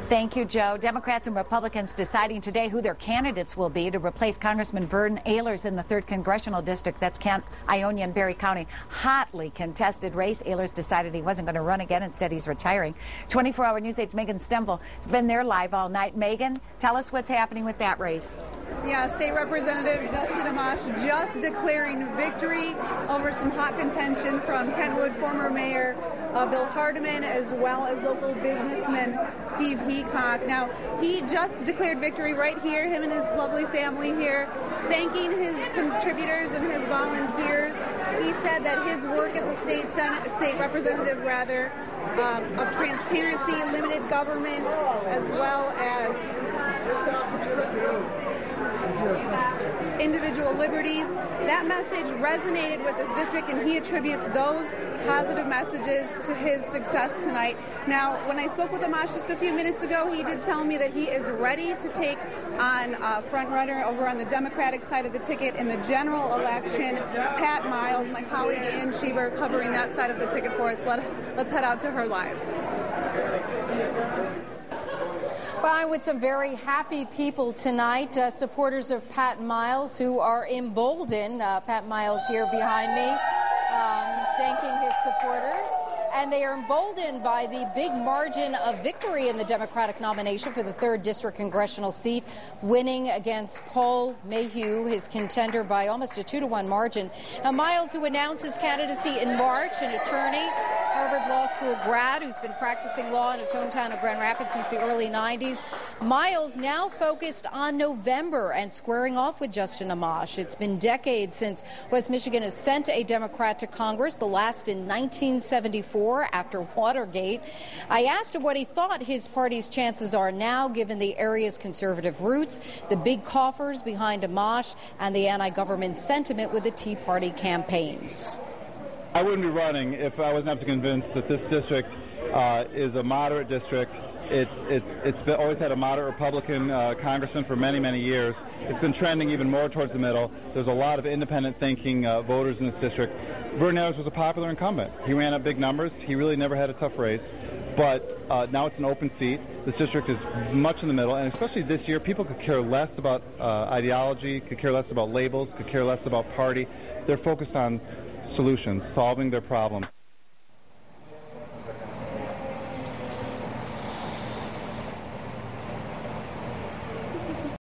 Thank you, Joe. Democrats and Republicans deciding today who their candidates will be to replace Congressman Vern Ehlers in the 3rd Congressional District. That's Ionia and Berry County. Hotly contested race. Ehlers decided he wasn't going to run again. Instead, he's retiring. 24-hour News 8's Megan Stemple has been there live all night. Megan, tell us what's happening with that race. Yeah, State Representative Justin Amash just declaring victory over some hot contention from Kentwood former Mayor Bill Hardeman, as well as local businessman Steve Heacock. Now, he just declared victory right here, him and his lovely family here, thanking his contributors and his volunteers. He said that his work as a state representative, of transparency, limited government, as well as individual liberties. That message resonated with this district, and he attributes those positive messages to his success tonight. Now, when I spoke with Amash just a few minutes ago, he did tell me that he is ready to take on front runner over on the Democratic side of the ticket in the general election, Pat Miles. My colleague Ann Schieber covering that side of the ticket for us. Let's head out to her live. Well, I'm with some very happy people tonight, supporters of Pat Miles who are emboldened. Pat Miles here behind me, thanking his supporters. And they are emboldened by the big margin of victory in the Democratic nomination for the 3rd District congressional seat, winning against Paul Mayhew, his contender, by almost a 2-to-1 margin. Now, Miles, who announced his candidacy in March, an attorney, Harvard Law School grad who's been practicing law in his hometown of Grand Rapids since the early 90s. Miles now focused on November and squaring off with Justin Amash. It's been decades since West Michigan has sent a Democrat to Congress, the last in 1974 after Watergate. I asked him what he thought his party's chances are now, given the area's conservative roots, the big coffers behind Amash, and the anti-government sentiment with the Tea Party campaigns. I wouldn't be running if I wasn't absolutely convinced that this district is a moderate district. It's always had a moderate Republican congressman for many, many years. It's been trending even more towards the middle. There's a lot of independent thinking voters in this district. Vern Ehlers was a popular incumbent. He ran up big numbers. He really never had a tough race. But now it's an open seat. This district is much in the middle, and especially this year, people could care less about ideology, could care less about labels, could care less about party. They're focused on solutions, solving their problems.